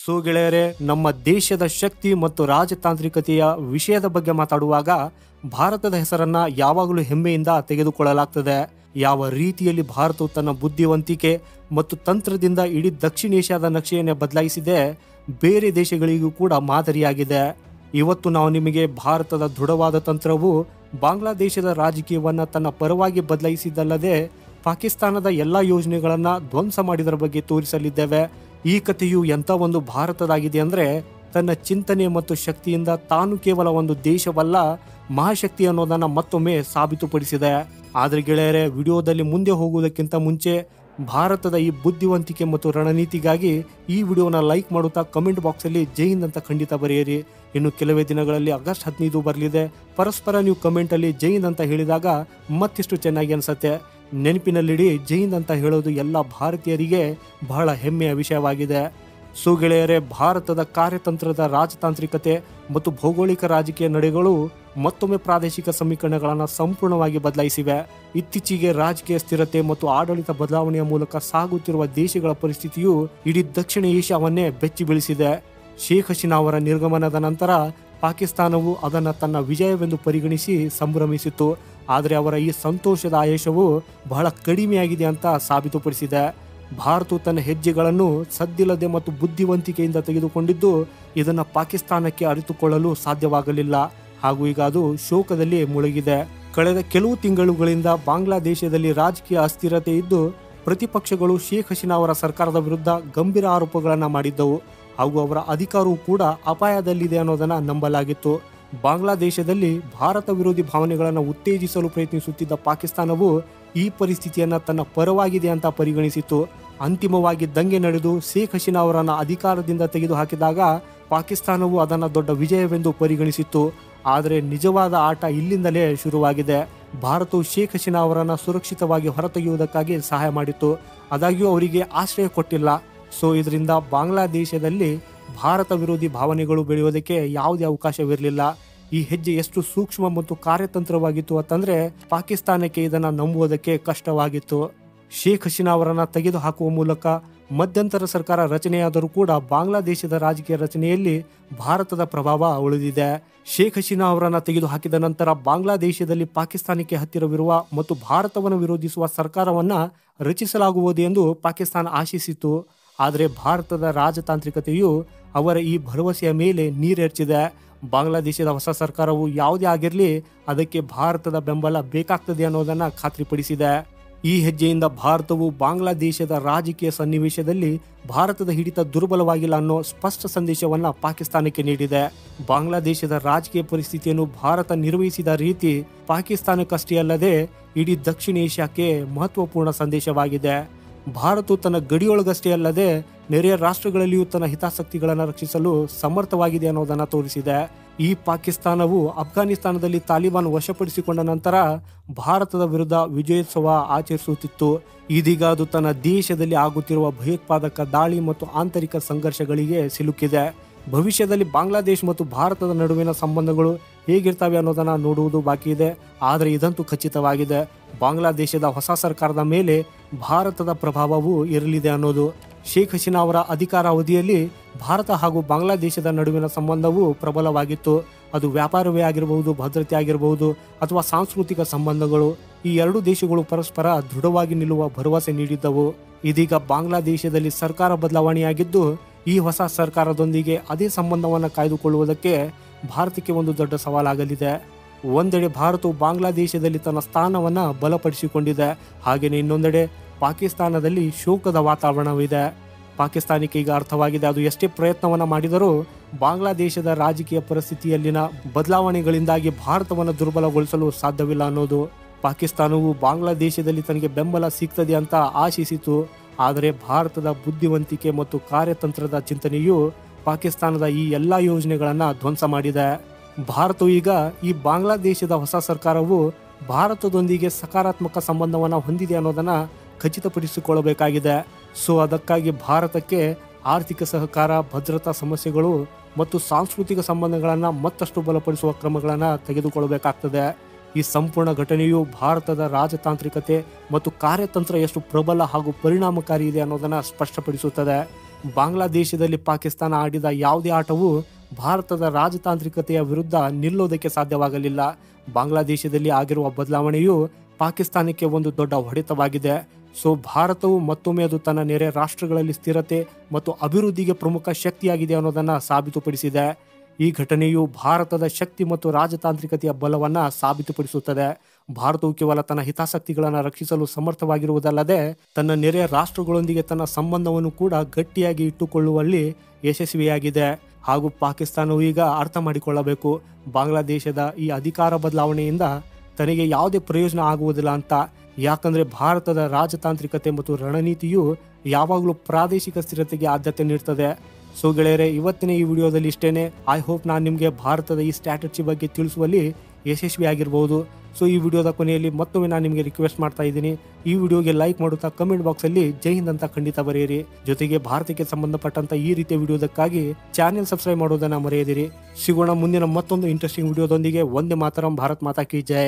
So ಗೆಳೆಯರೆ, ನಮ್ಮ ದೇಶದ ಶಕ್ತಿ ಮತ್ತು ರಾಜತಾಂತ್ರಿಕತೆಯ ವಿಷಯದ ಬಗ್ಗೆ ಮಾತಾಡುವಾಗ ಭಾರತದ ಹೆಸರನ್ನ ಯಾವಾಗಲೂ ಹೆಮ್ಮೆಯಿಂದ ತೆಗೆದುಕೊಳ್ಳಲಾಗ್ತದೆ. ಯಾವ ರೀತಿಯಲ್ಲಿ ಭಾರತವು ತನ್ನ ಬುದ್ಧಿವಂತಿಕೆ ಮತ್ತು ತಂತ್ರದಿಂದ ಇಡೀ ದಕ್ಷಿಣ ಏಷ್ಯಾದ ನಕ್ಷೆಯನ್ನೇ ಬದಲಾಯಿಸಿದೆ, ಬೇರೆ ದೇಶಗಳಿಗೂ ಕೂಡ ಮಾದರಿಯಾಗಿದೆ. ಇವತ್ತು ನಾವು ನಿಮಗೆ ಭಾರತದ ದೃಢವಾದ ತಂತ್ರವು ಬಾಂಗ್ಲಾದೇಶದ ರಾಜಕೀಯವನ್ನ ತನ್ನ ಪರವಾಗಿ ಬದಲಾಯಿಸಿದ್ದಲ್ಲದೆ ಪಾಕಿಸ್ತಾನದ ಎಲ್ಲ ಯೋಜನೆಗಳನ್ನ ಧ್ವಂಸ ಮಾಡಿದರ ಬಗ್ಗೆ ತೋರಿಸಲಿದ್ದೇವೆ. ಈ ಕಥೆಯು ಎಂಥ ಒಂದು ಭಾರತದಾಗಿದೆ ಅಂದರೆ, ತನ್ನ ಚಿಂತನೆ ಮತ್ತು ಶಕ್ತಿಯಿಂದ ತಾನು ಕೇವಲ ಒಂದು ದೇಶವಲ್ಲ, ಮಹಾಶಕ್ತಿ ಅನ್ನೋದನ್ನ ಮತ್ತೊಮ್ಮೆ ಸಾಬೀತುಪಡಿಸಿದೆ. ಆದರೆ ಗೆಳೆಯರೆ, ವಿಡಿಯೋದಲ್ಲಿ ಮುಂದೆ ಹೋಗುವುದಕ್ಕಿಂತ ಮುಂಚೆ ಭಾರತದ ಈ ಬುದ್ಧಿವಂತಿಕೆ ಮತ್ತು ರಣನೀತಿಗಾಗಿ ಈ ವಿಡಿಯೋನ ಲೈಕ್ ಮಾಡುತ್ತಾ ಕಮೆಂಟ್ ಬಾಕ್ಸಲ್ಲಿ ಜೈ ಹಿಂದ್ ಅಂತ ಖಂಡಿತ ಬರೆಯಿರಿ. ಇನ್ನು ಕೆಲವೇ ದಿನಗಳಲ್ಲಿ ಆಗಸ್ಟ್ 15 ಬರಲಿದೆ. ಪರಸ್ಪರ ನೀವು ಕಮೆಂಟಲ್ಲಿ ಜೈ ಹಿಂದ್ ಅಂತ ಹೇಳಿದಾಗ ಮತ್ತಿಷ್ಟು ಚೆನ್ನಾಗಿ ಅನಿಸುತ್ತೆ. ನೆನಪಿನಲ್ಲಿಡಿ, ಜೈ ಹಿಂದ್ ಅಂತ ಹೇಳೋದು ಎಲ್ಲ ಭಾರತೀಯರಿಗೆ ಬಹಳ ಹೆಮ್ಮೆಯ ವಿಷಯವಾಗಿದೆ. ಸೊ ಗೆಳೆಯರೆ, ಭಾರತದ ಕಾರ್ಯತಂತ್ರದ ರಾಜತಾಂತ್ರಿಕತೆ ಮತ್ತು ಭೌಗೋಳಿಕ ರಾಜಕೀಯ ನಡೆಗಳು ಮತ್ತೊಮ್ಮೆ ಪ್ರಾದೇಶಿಕ ಸಮೀಕರಣಗಳನ್ನು ಸಂಪೂರ್ಣವಾಗಿ ಬದಲಾಯಿಸಿವೆ. ಇತ್ತೀಚೆಗೆ ರಾಜಕೀಯ ಸ್ಥಿರತೆ ಮತ್ತು ಆಡಳಿತ ಬದಲಾವಣೆಯ ಮೂಲಕ ಸಾಗುತ್ತಿರುವ ದೇಶಗಳ ಪರಿಸ್ಥಿತಿಯು ಇಡೀ ದಕ್ಷಿಣ ಏಷ್ಯಾವನ್ನೇ ಬೆಚ್ಚಿ ಬೀಳಿಸಿದೆ. ಶೇಖ್ ಹಸೀನಾ ಅವರ ನಿರ್ಗಮನದ ನಂತರ ಪಾಕಿಸ್ತಾನವು ಅದನ್ನು ತನ್ನ ವಿಜಯವೆಂದು ಪರಿಗಣಿಸಿ ಸಂಭ್ರಮಿಸಿತು. ಆದರೆ ಅವರ ಈ ಸಂತೋಷದ ಆಯಶವು ಬಹಳ ಕಡಿಮೆಯಾಗಿದೆ ಅಂತ ಸಾಬೀತುಪಡಿಸಿದೆ. ಭಾರತವು ತನ್ನ ಹೆಜ್ಜೆಗಳನ್ನು ಸದ್ದಿಲ್ಲದೆ ಮತ್ತು ಬುದ್ಧಿವಂತಿಕೆಯಿಂದ ತೆಗೆದುಕೊಂಡಿದ್ದು ಇದನ್ನು ಪಾಕಿಸ್ತಾನಕ್ಕೆ ಅರಿತುಕೊಳ್ಳಲು ಸಾಧ್ಯವಾಗಲಿಲ್ಲ. ಹಾಗೂ ಈಗ ಅದು ಶೋಕದಲ್ಲಿ ಮುಳುಗಿದೆ. ಕಳೆದ ಕೆಲವು ತಿಂಗಳುಗಳಿಂದ ಬಾಂಗ್ಲಾದೇಶದಲ್ಲಿ ರಾಜಕೀಯ ಅಸ್ಥಿರತೆ ಇದ್ದು ಪ್ರತಿಪಕ್ಷಗಳು ಶೇಖ್ ಹಸೀನಾ ಅವರ ಸರ್ಕಾರದ ವಿರುದ್ಧ ಗಂಭೀರ ಆರೋಪಗಳನ್ನು ಮಾಡಿದ್ದವು. ಹಾಗೂ ಅವರ ಅಧಿಕಾರವೂ ಕೂಡ ಅಪಾಯದಲ್ಲಿದೆ ಅನ್ನೋದನ್ನು ನಂಬಲಾಗಿತ್ತು. ಬಾಂಗ್ಲಾದೇಶದಲ್ಲಿ ಭಾರತ ವಿರೋಧಿ ಭಾವನೆಗಳನ್ನು ಉತ್ತೇಜಿಸಲು ಪ್ರಯತ್ನಿಸುತ್ತಿದ್ದ ಪಾಕಿಸ್ತಾನವು ಈ ಪರಿಸ್ಥಿತಿಯನ್ನು ತನ್ನ ಪರವಾಗಿದೆ ಅಂತ ಪರಿಗಣಿಸಿತು. ಅಂತಿಮವಾಗಿ ದಂಗೆ ನಡೆದು ಶೇಖ್ ಹಸೀನಾ ಅವರನ್ನು ಅಧಿಕಾರದಿಂದ ತೆಗೆದುಹಾಕಿದಾಗ ಪಾಕಿಸ್ತಾನವು ಅದನ್ನು ದೊಡ್ಡ ವಿಜಯವೆಂದು ಪರಿಗಣಿಸಿತ್ತು. ಆದರೆ ನಿಜವಾದ ಆಟ ಇಲ್ಲಿಂದಲೇ ಶುರುವಾಗಿದೆ. ಭಾರತವು ಶೇಖ್ ಹಸೀನಾ ಅವರನ್ನು ಸುರಕ್ಷಿತವಾಗಿ ಹೊರತೆಗೆಯುವುದಕ್ಕಾಗಿ ಸಹಾಯ ಮಾಡಿತ್ತು, ಆದಾಗ್ಯೂ ಅವರಿಗೆ ಆಶ್ರಯ ಕೊಟ್ಟಿಲ್ಲ. ಸೊ ಇದರಿಂದ ಬಾಂಗ್ಲಾದೇಶದಲ್ಲಿ ಭಾರತ ವಿರೋಧಿ ಭಾವನೆಗಳು ಬೆಳೆಯೋದಕ್ಕೆ ಯಾವುದೇ ಅವಕಾಶವಿರಲಿಲ್ಲ. ಈ ಹೆಜ್ಜೆ ಎಷ್ಟು ಸೂಕ್ಷ್ಮ ಮತ್ತು ಕಾರ್ಯತಂತ್ರವಾಗಿತ್ತು ಅಂತಂದ್ರೆ ಪಾಕಿಸ್ತಾನಕ್ಕೆ ಇದನ್ನು ನಂಬುವುದಕ್ಕೆ ಕಷ್ಟವಾಗಿತ್ತು. ಶೇಖ್ ಹಸೀನಾ ಅವರನ್ನು ತೆಗೆದುಹಾಕುವ ಮೂಲಕ ಮಧ್ಯಂತರ ಸರ್ಕಾರ ರಚನೆಯಾದರೂ ಕೂಡ ಬಾಂಗ್ಲಾದೇಶದ ರಾಜಕೀಯ ರಚನೆಯಲ್ಲಿ ಭಾರತದ ಪ್ರಭಾವ ಉಳಿದಿದೆ. ಶೇಖ್ ಹಸೀನಾ ಅವರನ್ನು ತೆಗೆದುಹಾಕಿದ ನಂತರ ಬಾಂಗ್ಲಾದೇಶದಲ್ಲಿ ಪಾಕಿಸ್ತಾನಕ್ಕೆ ಹತ್ತಿರವಿರುವ ಮತ್ತು ಭಾರತವನ್ನು ವಿರೋಧಿಸುವ ಸರ್ಕಾರವನ್ನು ರಚಿಸಲಾಗುವುದು ಎಂದು ಪಾಕಿಸ್ತಾನ ಆಶಿಸಿತು. ಆದರೆ ಭಾರತದ ರಾಜತಾಂತ್ರಿಕತೆಯು ಅವರ ಈ ಭರವಸೆಯ ಮೇಲೆ ನೀರೆರ್ಚಿದೆ. ಬಾಂಗ್ಲಾದೇಶದ ಹೊಸ ಸರ್ಕಾರವು ಯಾವುದೇ ಆಗಿರಲಿ ಅದಕ್ಕೆ ಭಾರತದ ಬೆಂಬಲ ಬೇಕಾಗ್ತದೆ ಅನ್ನೋದನ್ನು ಖಾತ್ರಿಪಡಿಸಿದೆ. ಈ ಹೆಜ್ಜೆಯಿಂದ ಭಾರತವು ಬಾಂಗ್ಲಾದೇಶದ ರಾಜಕೀಯ ಸನ್ನಿವೇಶದಲ್ಲಿ ಭಾರತದ ಹಿಡಿತ ದುರ್ಬಲವಾಗಿಲ್ಲ ಅನ್ನೋ ಸ್ಪಷ್ಟ ಸಂದೇಶವನ್ನು ಪಾಕಿಸ್ತಾನಕ್ಕೆ ನೀಡಿದೆ. ಬಾಂಗ್ಲಾದೇಶದ ರಾಜಕೀಯ ಪರಿಸ್ಥಿತಿಯನ್ನು ಭಾರತ ನಿರ್ವಹಿಸಿದ ರೀತಿ ಪಾಕಿಸ್ತಾನಕ್ಕಷ್ಟೇ ಅಲ್ಲದೆ ಇಡೀ ದಕ್ಷಿಣ ಏಷ್ಯಾಕ್ಕೆ ಮಹತ್ವಪೂರ್ಣ ಸಂದೇಶವಾಗಿದೆ. ಭಾರತವು ತನ್ನ ಗಡಿಯೊಳಗಷ್ಟೇ ಅಲ್ಲದೆ ನೆರೆಯ ರಾಷ್ಟ್ರಗಳಲ್ಲಿಯೂ ತನ್ನ ಹಿತಾಸಕ್ತಿಗಳನ್ನು ರಕ್ಷಿಸಲು ಸಮರ್ಥವಾಗಿದೆ ಅನ್ನೋದನ್ನು ತೋರಿಸಿದೆ. ಈ ಪಾಕಿಸ್ತಾನವು ಅಫ್ಘಾನಿಸ್ತಾನದಲ್ಲಿ ತಾಲಿಬಾನ್ ವಶಪಡಿಸಿಕೊಂಡ ನಂತರ ಭಾರತದ ವಿರುದ್ಧ ವಿಜಯೋತ್ಸವ ಆಚರಿಸುತ್ತಿತ್ತು. ಇದೀಗ ಅದು ತನ್ನ ದೇಶದಲ್ಲಿ ಆಗುತ್ತಿರುವ ಭಯೋತ್ಪಾದಕ ದಾಳಿ ಮತ್ತು ಆಂತರಿಕ ಸಂಘರ್ಷಗಳಿಗೆ ಸಿಲುಕಿದೆ. ಭವಿಷ್ಯದಲ್ಲಿ ಬಾಂಗ್ಲಾದೇಶ ಮತ್ತು ಭಾರತದ ನಡುವಿನ ಸಂಬಂಧಗಳು ಹೇಗಿರ್ತವೆ ಅನ್ನೋದನ್ನು ನೋಡುವುದು ಬಾಕಿ ಇದೆ. ಆದರೆ ಇದಂತೂ ಖಚಿತವಾಗಿದೆ, ಬಾಂಗ್ಲಾದೇಶದ ಹೊಸ ಸರ್ಕಾರದ ಮೇಲೆ ಭಾರತದ ಪ್ರಭಾವವೂ ಇರಲಿದೆ ಅನ್ನೋದು. ಶೇಖ್ ಹಸೀನಾ ಅವರ ಅಧಿಕಾರ ಅವಧಿಯಲ್ಲಿ ಭಾರತ ಹಾಗೂ ಬಾಂಗ್ಲಾದೇಶದ ನಡುವಿನ ಸಂಬಂಧವು ಪ್ರಬಲವಾಗಿತ್ತು. ಅದು ವ್ಯಾಪಾರವೇ ಆಗಿರಬಹುದು, ಭದ್ರತೆ ಆಗಿರಬಹುದು ಅಥವಾ ಸಾಂಸ್ಕೃತಿಕ ಸಂಬಂಧಗಳು. ಈ ಎರಡು ದೇಶಗಳು ಪರಸ್ಪರ ದೃಢವಾಗಿ ನಿಲ್ಲುವ ಭರವಸೆ ನೀಡಿದ್ದವು. ಇದೀಗ ಬಾಂಗ್ಲಾದೇಶದಲ್ಲಿ ಸರ್ಕಾರ ಬದಲಾವಣೆಯಾಗಿದ್ದು ಈ ಹೊಸ ಸರ್ಕಾರದೊಂದಿಗೆ ಅದೇ ಸಂಬಂಧವನ್ನು ಕಾಯ್ದುಕೊಳ್ಳುವುದಕ್ಕೆ ಭಾರತಕ್ಕೆ ಒಂದು ದೊಡ್ಡ ಸವಾಲಾಗಲಿದೆ. ಒಂದೆಡೆ ಭಾರತವು ಬಾಂಗ್ಲಾದೇಶದಲ್ಲಿ ತನ್ನ ಸ್ಥಾನವನ್ನು ಬಲಪಡಿಸಿಕೊಂಡಿದೆ, ಹಾಗೆಯೇ ಇನ್ನೊಂದೆಡೆ ಪಾಕಿಸ್ತಾನದಲ್ಲಿ ಶೋಕದ ವಾತಾವರಣವಿದೆ. ಪಾಕಿಸ್ತಾನಕ್ಕೆ ಈಗ ಅರ್ಥವಾಗಿದೆ, ಅದು ಎಷ್ಟೇ ಪ್ರಯತ್ನವನ್ನು ಮಾಡಿದರೂ ಬಾಂಗ್ಲಾದೇಶದ ರಾಜಕೀಯ ಪರಿಸ್ಥಿತಿಯಲ್ಲಿನ ಬದಲಾವಣೆಗಳಿಂದಾಗಿ ಭಾರತವನ್ನು ದುರ್ಬಲಗೊಳಿಸಲು ಸಾಧ್ಯವಿಲ್ಲ ಅನ್ನೋದು. ಪಾಕಿಸ್ತಾನವು ಬಾಂಗ್ಲಾದೇಶದಲ್ಲಿ ತನಗೆ ಬೆಂಬಲ ಸಿಗ್ತದೆ ಅಂತ ಆಶಿಸಿತು. ಆದರೆ ಭಾರತದ ಬುದ್ಧಿವಂತಿಕೆ ಮತ್ತು ಕಾರ್ಯತಂತ್ರದ ಚಿಂತನೆಯು ಪಾಕಿಸ್ತಾನದ ಈ ಎಲ್ಲ ಯೋಜನೆಗಳನ್ನು ಧ್ವಂಸ ಮಾಡಿದೆ. ಭಾರತವು ಈಗ ಈ ಬಾಂಗ್ಲಾದೇಶದ ಹೊಸ ಸರ್ಕಾರವು ಭಾರತದೊಂದಿಗೆ ಸಕಾರಾತ್ಮಕ ಸಂಬಂಧವನ್ನು ಹೊಂದಿದೆ ಅನ್ನೋದನ್ನು ಖಚಿತಪಡಿಸಿಕೊಳ್ಳಬೇಕಾಗಿದೆ. ಸೊ ಅದಕ್ಕಾಗಿ ಭಾರತಕ್ಕೆ ಆರ್ಥಿಕ ಸಹಕಾರ, ಭದ್ರತಾ ಸಮಸ್ಯೆಗಳು ಮತ್ತು ಸಾಂಸ್ಕೃತಿಕ ಸಂಬಂಧಗಳನ್ನು ಮತ್ತಷ್ಟು ಬಲಪಡಿಸುವ ಕ್ರಮಗಳನ್ನು ತೆಗೆದುಕೊಳ್ಳಬೇಕಾಗ್ತದೆ. ಈ ಸಂಪೂರ್ಣ ಘಟನೆಯು ಭಾರತದ ರಾಜತಾಂತ್ರಿಕತೆ ಮತ್ತು ಕಾರ್ಯತಂತ್ರ ಎಷ್ಟು ಪ್ರಬಲ ಹಾಗೂ ಪರಿಣಾಮಕಾರಿ ಇದೆ ಅನ್ನೋದನ್ನು ಸ್ಪಷ್ಟಪಡಿಸುತ್ತದೆ. ಬಾಂಗ್ಲಾದೇಶದಲ್ಲಿ ಪಾಕಿಸ್ತಾನ ಆಡಿದ ಯಾವುದೇ ಆಟವು ಭಾರತದ ರಾಜತಾಂತ್ರಿಕತೆಯ ವಿರುದ್ಧ ನಿಲ್ಲೋದಕ್ಕೆ ಸಾಧ್ಯವಾಗಲಿಲ್ಲ. ಬಾಂಗ್ಲಾದೇಶದಲ್ಲಿ ಆಗಿರುವ ಬದಲಾವಣೆಯು ಪಾಕಿಸ್ತಾನಕ್ಕೆ ಒಂದು ದೊಡ್ಡ ಹೊಡೆತವಾಗಿದೆ. ಸೊ ಭಾರತವು ಮತ್ತೊಮ್ಮೆ ಅದು ತನ್ನ ನೆರೆ ರಾಷ್ಟ್ರಗಳಲ್ಲಿ ಸ್ಥಿರತೆ ಮತ್ತು ಅಭಿವೃದ್ಧಿಗೆ ಪ್ರಮುಖ ಶಕ್ತಿಯಾಗಿದೆ ಅನ್ನೋದನ್ನ ಸಾಬೀತುಪಡಿಸಿದೆ. ಈ ಘಟನೆಯು ಭಾರತದ ಶಕ್ತಿ ಮತ್ತು ರಾಜತಾಂತ್ರಿಕತೆಯ ಬಲವನ್ನ ಸಾಬೀತುಪಡಿಸುತ್ತದೆ. ಭಾರತವು ಕೇವಲ ತನ್ನ ಹಿತಾಸಕ್ತಿಗಳನ್ನು ರಕ್ಷಿಸಲು ಸಮರ್ಥವಾಗಿರುವುದಲ್ಲದೆ ತನ್ನ ನೆರೆಯ ರಾಷ್ಟ್ರಗಳೊಂದಿಗೆ ತನ್ನ ಸಂಬಂಧವನ್ನು ಕೂಡ ಗಟ್ಟಿಯಾಗಿ ಇಟ್ಟುಕೊಳ್ಳುವಲ್ಲಿ ಯಶಸ್ವಿಯಾಗಿದೆ. ಹಾಗೂ ಪಾಕಿಸ್ತಾನವು ಈಗ ಅರ್ಥ ಮಾಡಿಕೊಳ್ಳಬೇಕು, ಬಾಂಗ್ಲಾದೇಶದ ಈ ಅಧಿಕಾರ ಬದಲಾವಣೆಯಿಂದ ತನಗೆ ಯಾವುದೇ ಪ್ರಯೋಜನ ಆಗುವುದಿಲ್ಲ ಅಂತ. ಯಾಕಂದ್ರೆ ಭಾರತದ ರಾಜತಾಂತ್ರಿಕತೆ ಮತ್ತು ರಣನೀತಿಯು ಯಾವಾಗಲೂ ಪ್ರಾದೇಶಿಕ ಸ್ಥಿರತೆಗೆ ಆದ್ಯತೆ ನೀಡ್ತದೆ. ಸೊ ಗೆಳೆಯರೆ, ಇವತ್ತಿನ ಈ ವಿಡಿಯೋದಲ್ಲಿ ಇಷ್ಟೇನೆ. ಐ ಹೋಪ್ ನಾನು ನಿಮಗೆ ಭಾರತದ ಈ ಸ್ಟ್ರಾಟಜಿ ಬಗ್ಗೆ ತಿಳಿಸುವಲ್ಲಿ ಯಶಸ್ವಿಯಾಗಿರ್ಬೋದು. ಸೊ ಈ ವಿಡಿಯೋದ ಕೊನೆಯಲ್ಲಿ ಮತ್ತೊಮ್ಮೆ ನಾನು ನಿಮಗೆ ರಿಕ್ವೆಸ್ಟ್ ಮಾಡ್ತಾ ಇದ್ದೀನಿ, ಈ ವಿಡಿಯೋಗೆ ಲೈಕ್ ಮಾಡುತ್ತಾ ಕಮೆಂಟ್ ಬಾಕ್ಸಲ್ಲಿ ಜೈ ಹಿಂದ್ ಅಂತ ಖಂಡಿತ ಬರೆಯಿರಿ. ಜೊತೆಗೆ ಭಾರತಕ್ಕೆ ಸಂಬಂಧಪಟ್ಟಂತ ಈ ರೀತಿಯ ವಿಡಿಯೋದಕ್ಕಾಗಿ ಚಾನೆಲ್ ಸಬ್ಸ್ಕ್ರೈಬ್ ಮಾಡೋದನ್ನ ಮರೆಯದಿರಿ. ಸಿಗೋಣ ಮುಂದಿನ ಮತ್ತೊಂದು ಇಂಟ್ರೆಸ್ಟಿಂಗ್ ವಿಡಿಯೋದೊಂದಿಗೆ. ವಂದೇ ಮಾತರಂ. ಭಾರತ್ ಮಾತಾ ಕಿ ಜೈ.